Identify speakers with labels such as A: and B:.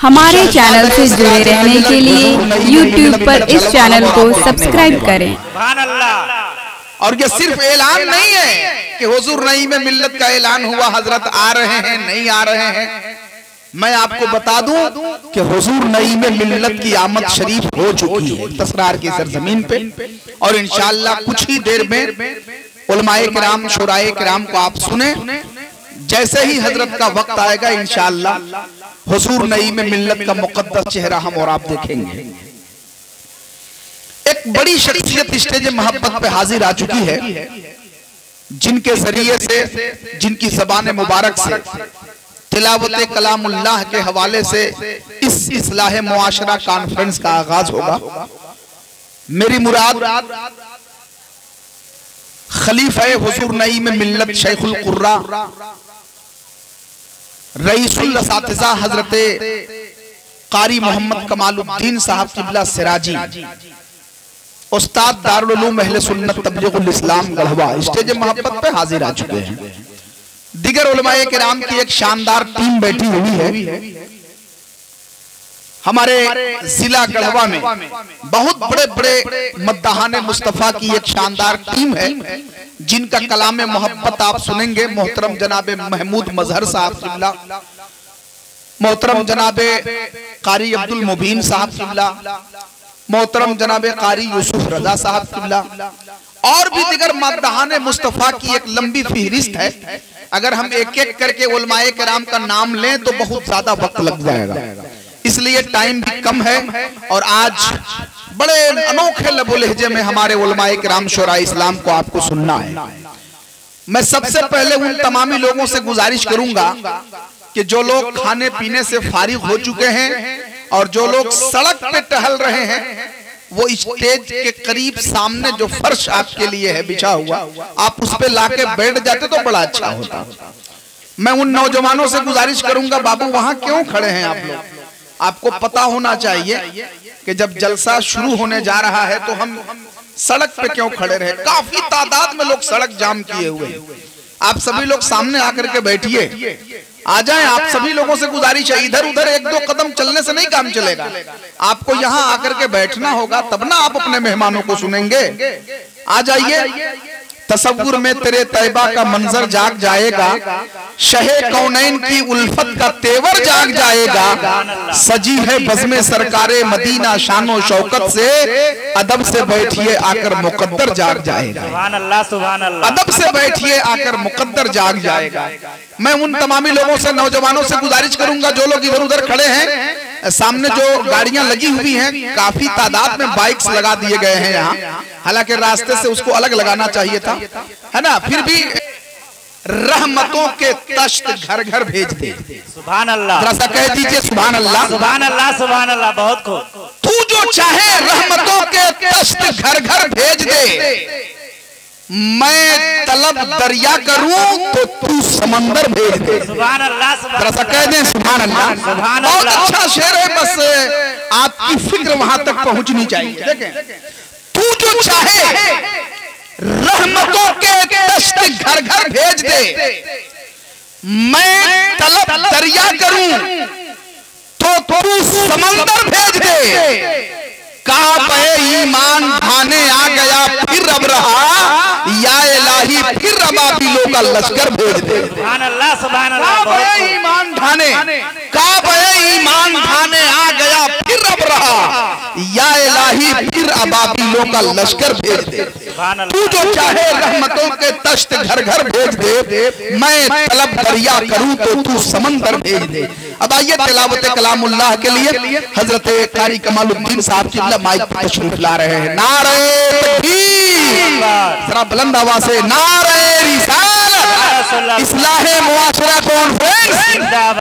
A: हमारे चैनल से जुड़े रहने के लिए YouTube पर इस चैनल को सब्सक्राइब करें।
B: और ये सिर्फ ऐलान नहीं है कि हुजूर नई में मिल्लत का ऐलान हुआ, हजरत आ रहे हैं नहीं आ रहे हैं। मैं आपको बता दूं कि हुजूर नई में मिल्लत की आमद शरीफ हो चुकी है तसरार की सरजमीन पे, और इंशाअल्लाह कुछ ही देर में उलमाए किराम शुराए किराम को आप सुने। जैसे ही हजरत का वक्त आएगा इंशाअल्लाह हुजूर नई में मिल्लत का मुकद्दस चेहरा हम और आप देखेंगे। एक बड़ी शख्सियत स्टेज मोहब्बत पे हाजिर आ चुकी है, जिनके जरिए से, जिनकी ज़बान मुबारक से तिलावत कलामुल्लाह के हवाले से इस इस्लाह मुआशरा कॉन्फ्रेंस का आगाज होगा। मेरी मुराद खलीफा हुजूर नई में मिल्लत शेखुल कुर्रा रईसुल असातिज़ा हजरत कारी मोहम्मद कमालुद्दीन साहब किबला सिराजी उस्ताद दारुल उलूम अहले सुन्नत तबलीगुल इस्लाम गढ़वा स्टेज मोहब्बत पे हाजिर आ चुके हैं। दिगर उलमाए किराम की एक शानदार टीम बैठी हुई है। हमारे जिला गढ़वा में बहुत बड़े बड़े मद्दाहाने मुस्तफा की एक शानदार टीम है, जिनका कलाम मोहब्बत आप सुनेंगे। मोहतरम जनाबे महमूद मजहर साहब किबला, मोहतरम जनाबे कारी अब्दुल मुबीन साहब किबला, मोहतरम जनाबे कारी यूसुफ रजा साहब किबला, और भी दिगर मद्दाहाने मुस्तफा की एक लंबी फहरिस्त है। अगर हम एक एक करके उलमाए किराम का नाम लें तो बहुत ज्यादा वक्त लग जाएगा, इसलिए टाइम भी कम है। और आज बड़े अनोखे लबो लहजे में हमारे उलमाए किराम शुराए इस्लाम को आपको सुनना है। मैं सबसे पहले उन तमामी लोगों से गुजारिश करूंगा कि जो लोग खाने पीने से फारिग हो चुके हैं और जो लोग सड़क पे टहल रहे हैं, वो स्टेज के करीब सामने जो फर्श आपके लिए है बिछा हुआ, आप उस पे लाके बैठ जाते तो बड़ा अच्छा होता। मैं उन नौजवानों से गुजारिश करूंगा, बाबू वहां क्यों खड़े हैं आप लोग? आपको पता होना चाहिए कि जब जलसा शुरू होने जा रहा है तो हम सड़क पे क्यों खड़े रहे। काफी तादाद में लोग सड़क जाम किए हुए हैं। आप सभी लोग सामने आकर के बैठिए, आ जाएं। आप सभी लोगों से गुजारिश है, इधर उधर एक दो कदम चलने से नहीं काम चलेगा, आपको यहाँ आकर के बैठना होगा, तब ना आप अपने मेहमानों को सुनेंगे। आ जाइए। तसव्वुर में तेरे तैबा का मंजर जाग जाएगा, शहे कौनैन की उल्फत का तेवर जाग जाएगा। सजी है बज़्मे सरकारे मदीना शानो शौकत से, अदब से बैठिए आकर मुकद्दर जाग जाएगा। अदब से बैठिए आकर मुकद्दर जाग जाएगा। मैं उन तमामी लोगों से, नौजवानों से गुजारिश करूंगा जो लोग इधर उधर खड़े हैं, सामने जो गाड़ियां लगी हुई हैं, काफी तादाद में बाइक्स लगा दिए गए हैं यहाँ, हालांकि रास्ते से उसको अलग लगाना चाहिए था, है ना। फिर भी रहमतों के तश्त घर घर भेज दे।
C: सुभान अल्लाह,
B: जरा सा कह दीजिए सुभान अल्लाह।
C: सुभान अल्लाह, सुभान अल्लाह। बहुत खूब।
B: तू जो चाहे रहमतों के तश्त घर घर भेज दे, मैं तलब दरिया करूं तो तू समंदर भेज दे।
C: सुभान अल्लाह,
B: जरा सा कह दें सुभान अल्लाह। बहुत अच्छा शेर है, बस आपकी फिक्र वहां तक पहुंचनी चाहिए। देखें, तू जो चाहे रहमतों के तश्त घर घर भेज दे, मैं तलब दरिया करूं तो तू समंदर भेज दे। काबे ईमान ढाने आ गया फिर अब रहा, या इलाही फिर अबाबिलों का लश्कर भेज दे।
C: सुभान अल्लाह, सुभान अल्लाह।
B: काबे ईमान ढाने, काबे ईमान ढाने आ गया फिर अब रहा, या इलाही फिर अबाबिलों का लश्कर भेज दे। तू जो चाहे रहमतों के तश्त घर घर भेज दे, मैं तलब दरिया करूं तो तू समंदर भेज दे। अब आइए तिलावत कलामुल्लाह के लिए हजरत कारी कमालुद्दीन साहब की माइक पर तशरीफ ला रहे हैं। नारे तकबीर, जरा बुलंद आवाज से नारे रिसालत, इस्लाह मुआशरा कॉन्फ्रेंस।